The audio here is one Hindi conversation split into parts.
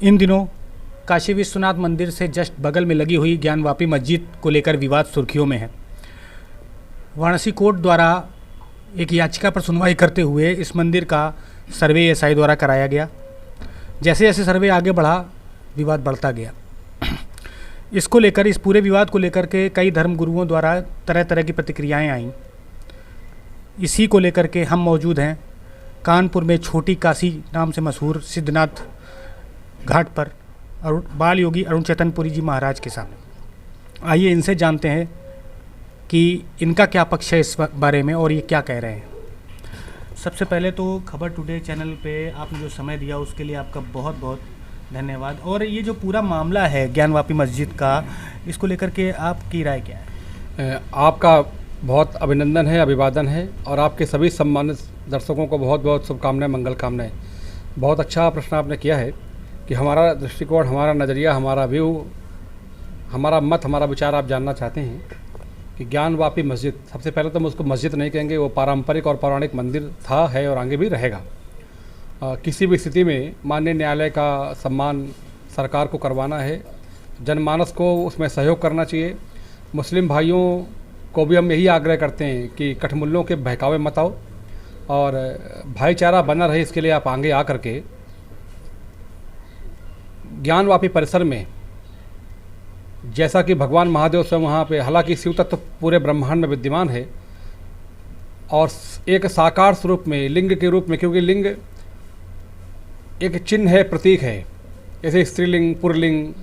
इन दिनों काशी विश्वनाथ मंदिर से जस्ट बगल में लगी हुई ज्ञानवापी मस्जिद को लेकर विवाद सुर्खियों में है। वाराणसी कोर्ट द्वारा एक याचिका पर सुनवाई करते हुए इस मंदिर का सर्वे एसआई द्वारा कराया गया। जैसे जैसे सर्वे आगे बढ़ा, विवाद बढ़ता गया। इसको लेकर, इस पूरे विवाद को लेकर के कई धर्मगुरुओं द्वारा तरह तरह की प्रतिक्रियाएं आईं। इसी को लेकर के हम मौजूद हैं कानपुर में छोटी काशी नाम से मशहूर सिद्धनाथ घाट पर बाल योगी अरुण चेतनपुरी जी महाराज के सामने। आइए इनसे जानते हैं कि इनका क्या पक्ष है इस बारे में और ये क्या कह रहे हैं। सबसे पहले तो खबर टुडे चैनल पे आपने जो समय दिया उसके लिए आपका बहुत बहुत धन्यवाद। और ये जो पूरा मामला है ज्ञानवापी मस्जिद का, इसको लेकर के आपकी राय क्या है? आपका बहुत अभिनंदन है, अभिवादन है और आपके सभी सम्मानित दर्शकों को बहुत बहुत शुभकामनाएं, मंगल कामनाएं। बहुत अच्छा प्रश्न आपने किया है कि हमारा दृष्टिकोण, हमारा नज़रिया, हमारा व्यू, हमारा मत, हमारा विचार आप जानना चाहते हैं कि ज्ञानवापी मस्जिद, सबसे पहले तो हम उसको मस्जिद नहीं कहेंगे, वो पारंपरिक और पौराणिक मंदिर था, है और आगे भी रहेगा। किसी भी स्थिति में माननीय न्यायालय का सम्मान सरकार को करवाना है, जनमानस को उसमें सहयोग करना चाहिए। मुस्लिम भाइयों को भी हम यही आग्रह करते हैं कि कठमुल्लों के बहकावे मत आओ और भाईचारा बना रहे, इसके लिए आप आगे आ करके ज्ञानवापी परिसर में, जैसा कि भगवान महादेव स्वयं वहाँ पे, हालांकि शिव तत्व पूरे ब्रह्मांड में विद्यमान है और एक साकार स्वरूप में, लिंग के रूप में, क्योंकि लिंग एक चिन्ह है, प्रतीक है। जैसे स्त्रीलिंग, पुरलिंग,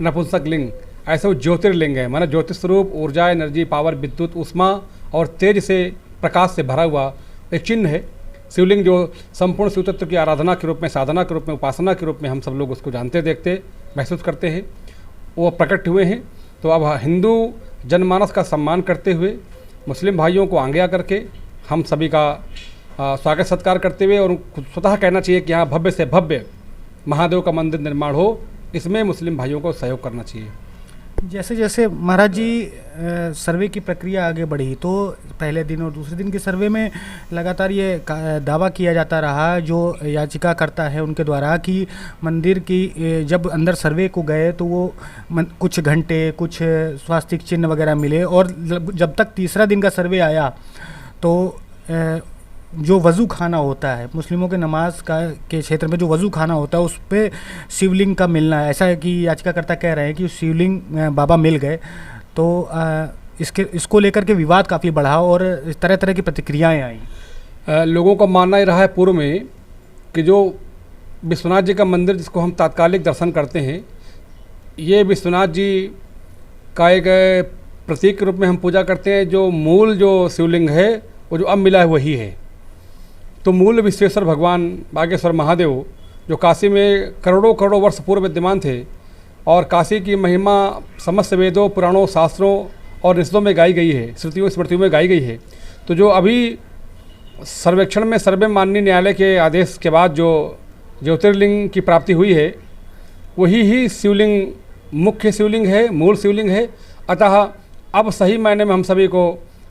नपुंसक लिंग, ऐसे वो ज्योतिर्लिंग है, माना ज्योतिष स्वरूप, ऊर्जा, एनर्जी, पावर, विद्युत, ऊष्मा और तेज से, प्रकाश से भरा हुआ एक चिन्ह है। शिवलिंग जो संपूर्ण शिव तत्व की आराधना के रूप में, साधना के रूप में, उपासना के रूप में हम सब लोग उसको जानते, देखते, महसूस करते हैं, वो प्रकट हुए हैं। तो अब हिंदू जनमानस का सम्मान करते हुए मुस्लिम भाइयों को आगे आकर के हम सभी का स्वागत सत्कार करते हुए और स्वतः कहना चाहिए कि यहाँ भव्य से भव्य महादेव का मंदिर निर्माण हो, इसमें मुस्लिम भाइयों को सहयोग करना चाहिए। जैसे जैसे महाराज जी सर्वे की प्रक्रिया आगे बढ़ी तो पहले दिन और दूसरे दिन के सर्वे में लगातार ये दावा किया जाता रहा, जो याचिका करता है उनके द्वारा, कि मंदिर की जब अंदर सर्वे को गए तो वो कुछ घंटे, कुछ स्वास्तिक चिन्ह वगैरह मिले और जब तक तीसरा दिन का सर्वे आया तो जो वज़ू खाना होता है मुस्लिमों के नमाज का के क्षेत्र में, जो वज़ू खाना होता है उस पर शिवलिंग का मिलना, ऐसा है कि याचिकाकर्ता कह रहे हैं कि शिवलिंग बाबा मिल गए। तो इसको लेकर के विवाद काफ़ी बढ़ा और तरह तरह की प्रतिक्रियाएं आई। लोगों का मानना ही रहा है पूर्व में कि जो विश्वनाथ जी का मंदिर, जिसको हम तात्कालिक दर्शन करते हैं, ये विश्वनाथ जी का एक प्रतीक के रूप में हम पूजा करते हैं। जो मूल जो शिवलिंग है वो जो अब मिला है वही है। तो मूल विश्वेश्वर भगवान बागेश्वर महादेव जो काशी में करोड़ों करोड़ों वर्ष पूर्व विद्यमान थे और काशी की महिमा समस्त वेदों, पुराणों, शास्त्रों और निषदों में गाई गई है, श्रुतियों स्मृतियों में गाई गई है। तो जो अभी सर्वेक्षण में सर्वे माननीय न्यायालय के आदेश के बाद जो ज्योतिर्लिंग की प्राप्ति हुई है, वही ही शिवलिंग मुख्य शिवलिंग है, मूल शिवलिंग है। अतः अब सही मायने में हम सभी को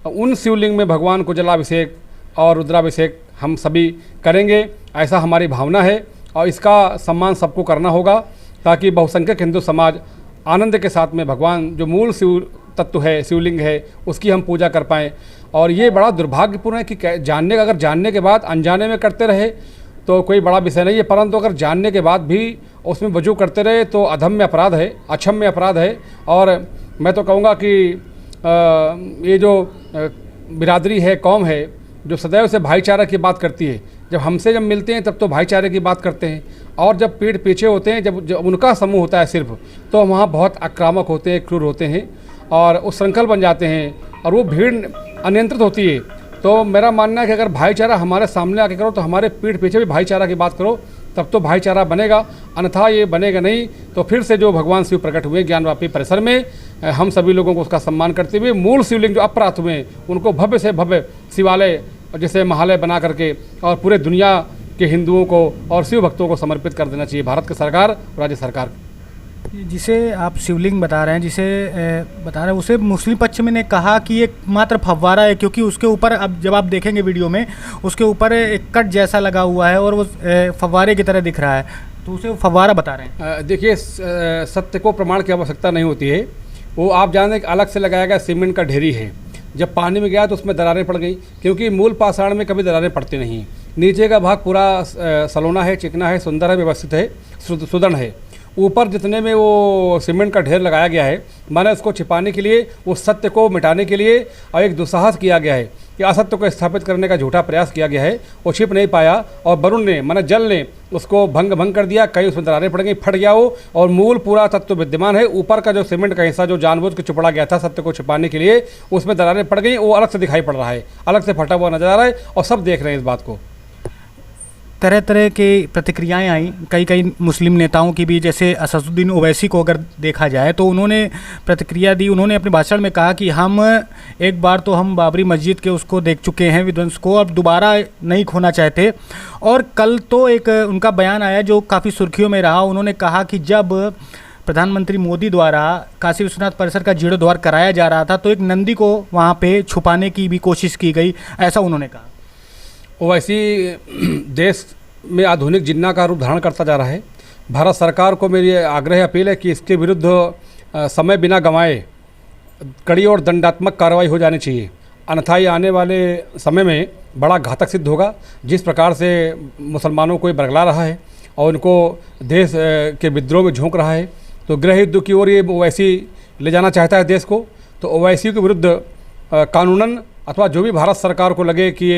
उन शिवलिंग में भगवान को जलाभिषेक और रुद्राभिषेक हम सभी करेंगे, ऐसा हमारी भावना है और इसका सम्मान सबको करना होगा ताकि बहुसंख्यक हिंदू समाज आनंद के साथ में भगवान जो मूल शिव तत्व है, शिवलिंग है, उसकी हम पूजा कर पाएँ। और ये बड़ा दुर्भाग्यपूर्ण है कि अगर जानने के बाद अनजाने में करते रहे तो कोई बड़ा विषय नहीं है, परंतु अगर जानने के बाद भी उसमें वजू करते रहे तो अधम्य अपराध है, अक्षम्य अपराध है। और मैं तो कहूँगा कि ये जो बिरादरी है, कौम है, जो सदैव से भाईचारा की बात करती है, जब मिलते हैं तब तो भाईचारे की बात करते हैं और जब पीठ पीछे होते हैं, जब उनका समूह होता है सिर्फ, तो वहाँ बहुत आक्रामक होते हैं, क्रूर होते हैं और उच्छृंखल बन जाते हैं और वो भीड़ अनियंत्रित होती है। तो मेरा मानना है कि अगर भाईचारा हमारे सामने आके करो तो हमारे पीठ पीछे भी भाईचारा की बात करो, तब तो भाईचारा बनेगा, अन्यथा ये बनेगा नहीं। तो फिर से जो भगवान शिव प्रकट हुए ज्ञानवापी परिसर में, हम सभी लोगों को उसका सम्मान करते हुए मूल शिवलिंग जो अपराध हुए उनको भव्य से भव्य शिवालय जैसे महालय बना करके और पूरे दुनिया के हिंदुओं को और शिव भक्तों को समर्पित कर देना चाहिए भारत की सरकार, राज्य सरकार। जिसे आप शिवलिंग बता रहे हैं, बता रहे हैं, उसे मुस्लिम पक्ष में ने कहा कि ये मात्र फव्वारा है, क्योंकि उसके ऊपर अब जब आप देखेंगे वीडियो में उसके ऊपर एक कट जैसा लगा हुआ है और वो फव्वारे की तरह दिख रहा है, तो उसे वो फव्वारा बता रहे हैं। देखिए, सत्य को प्रमाण की आवश्यकता नहीं होती है। वो आप जान दें कि अलग से लगाया गया सीमेंट का ढेरी है। जब पानी में गया तो उसमें दरारें पड़ गई, क्योंकि मूल पाषाण में कभी दरारें पड़ती नहीं। नीचे का भाग पूरा सलोना है, चिकना है, सुंदर है, व्यवस्थित है, सुदृढ़ है। ऊपर जितने में वो सीमेंट का ढेर लगाया गया है, माने उसको छिपाने के लिए, उस सत्य को मिटाने के लिए और एक दुस्साहस किया गया है कि असत्य को स्थापित करने का झूठा प्रयास किया गया है। वो छिप नहीं पाया और वरुण ने, माने जल ने उसको भंग कर दिया। कई उसमें दरारें पड़ गई, फट गया वो, और मूल पूरा तत्व विद्यमान है। ऊपर का जो सीमेंट का हिस्सा जो जानबूझ के चुपड़ा गया था सत्य को छिपाने के लिए, उसमें दरारें पड़ गई। वो अलग से दिखाई पड़ रहा है, अलग से फटा हुआ नजर आ रहा है और सब देख रहे हैं इस बात को। तरह तरह की प्रतिक्रियाएं आई कई मुस्लिम नेताओं की भी, जैसे असदुद्दीन ओवैसी को अगर देखा जाए तो उन्होंने प्रतिक्रिया दी। उन्होंने अपने भाषण में कहा कि हम एक बार तो हम बाबरी मस्जिद के उसको देख चुके हैं विध्वंस को, अब दोबारा नहीं खोना चाहते। और कल तो एक उनका बयान आया जो काफ़ी सुर्खियों में रहा। उन्होंने कहा कि जब प्रधानमंत्री मोदी द्वारा काशी विश्वनाथ परिसर का जीर्णोद्धार कराया जा रहा था तो एक नंदी को वहाँ पे छुपाने की भी कोशिश की गई, ऐसा उन्होंने कहा। ओवैसी देश में आधुनिक जिन्ना का रूप धारण करता जा रहा है। भारत सरकार को मेरी आग्रह अपील है कि इसके विरुद्ध समय बिना गंवाए कड़ी और दंडात्मक कार्रवाई हो जानी चाहिए, अन्यथा ये आने वाले समय में बड़ा घातक सिद्ध होगा। जिस प्रकार से मुसलमानों को ये बरगला रहा है और उनको देश के विद्रोह में झोंक रहा है, तो गृह युद्ध की ओर ये ओवैसी ले जाना चाहता है देश को। तो ओवैसी के विरुद्ध कानूनन अथवा जो भी भारत सरकार को लगे कि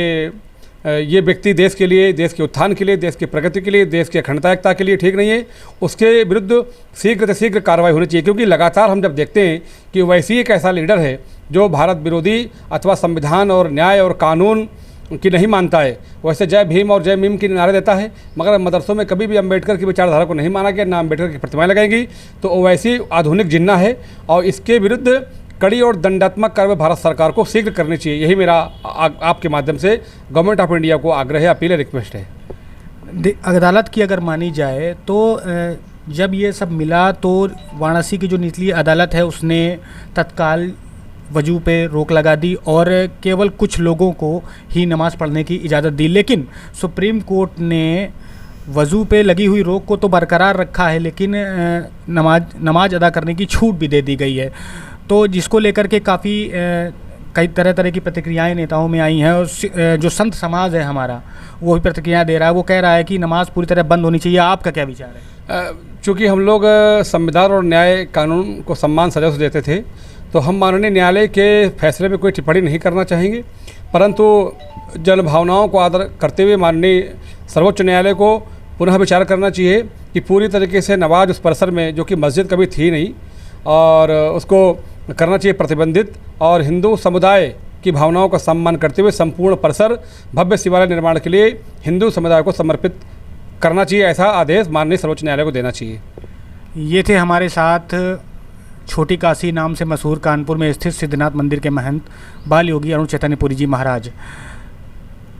ये व्यक्ति देश के लिए, देश के उत्थान के लिए, देश की प्रगति के लिए, देश की अखंडता एकता के लिए ठीक नहीं है, उसके विरुद्ध शीघ्र से शीघ्र कार्रवाई होनी चाहिए। क्योंकि लगातार हम जब देखते हैं कि वैसी एक ऐसा लीडर है जो भारत विरोधी अथवा संविधान और न्याय और कानून की नहीं मानता है, वैसे जय भीम और जय मीम की नारे देता है, मगर मदरसों में कभी भी अम्बेडकर की विचारधारा को नहीं माना गया, ना अम्बेडकर की प्रतिमाएं लगाएंगी। तो ओवैसी आधुनिक जिन्ना है और इसके विरुद्ध कड़ी और दंडात्मक कार्रवाई भारत सरकार को शीघ्र करनी चाहिए। यही मेरा आपके माध्यम से गवर्नमेंट ऑफ इंडिया को आग्रह, अपील, रिक्वेस्ट है। अदालत की अगर मानी जाए तो जब ये सब मिला तो वाराणसी की जो निचली अदालत है उसने तत्काल वजू पे रोक लगा दी और केवल कुछ लोगों को ही नमाज़ पढ़ने की इजाज़त दी। लेकिन सुप्रीम कोर्ट ने वज़ू पे लगी हुई रोक को तो बरकरार रखा है, लेकिन नमाज अदा करने की छूट भी दे दी गई है। तो जिसको लेकर के काफ़ी कई तरह की प्रतिक्रियाएं नेताओं में आई हैं। और जो संत समाज है हमारा, वो भी प्रतिक्रिया दे रहा है। वो कह रहा है कि नमाज पूरी तरह बंद होनी चाहिए। आपका क्या विचार है? चूँकि हम लोग संविधान और न्याय कानून को सम्मान सदैव से देते थे, तो हम माननीय न्यायालय के फैसले में कोई टिप्पणी नहीं करना चाहेंगे, परंतु जन भावनाओं को आदर करते हुए माननीय सर्वोच्च न्यायालय को पुनः विचार करना चाहिए कि पूरी तरीके से नमाज उस परिसर में, जो कि मस्जिद कभी थी नहीं, और उसको करना चाहिए प्रतिबंधित, और हिंदू समुदाय की भावनाओं का सम्मान करते हुए संपूर्ण परिसर भव्य शिवालय निर्माण के लिए हिंदू समुदाय को समर्पित करना चाहिए। ऐसा आदेश माननीय सर्वोच्च न्यायालय को देना चाहिए। ये थे हमारे साथ छोटी काशी नाम से मशहूर कानपुर में स्थित सिद्धनाथ मंदिर के महंत बाल योगी अरुण चैतन्यपुरी जी महाराज।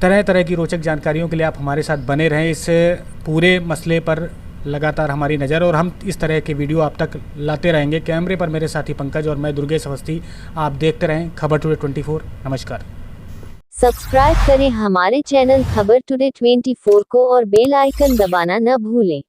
तरह तरह की रोचक जानकारियों के लिए आप हमारे साथ बने रहें। इस पूरे मसले पर लगातार हमारी नज़र, और हम इस तरह के वीडियो आप तक लाते रहेंगे। कैमरे पर मेरे साथी पंकज और मैं दुर्गेश अवस्थी। आप देखते रहें खबर टुडे 24। नमस्कार। सब्सक्राइब करें हमारे चैनल खबर टुडे 24 को और बेल आइकन दबाना न भूलें।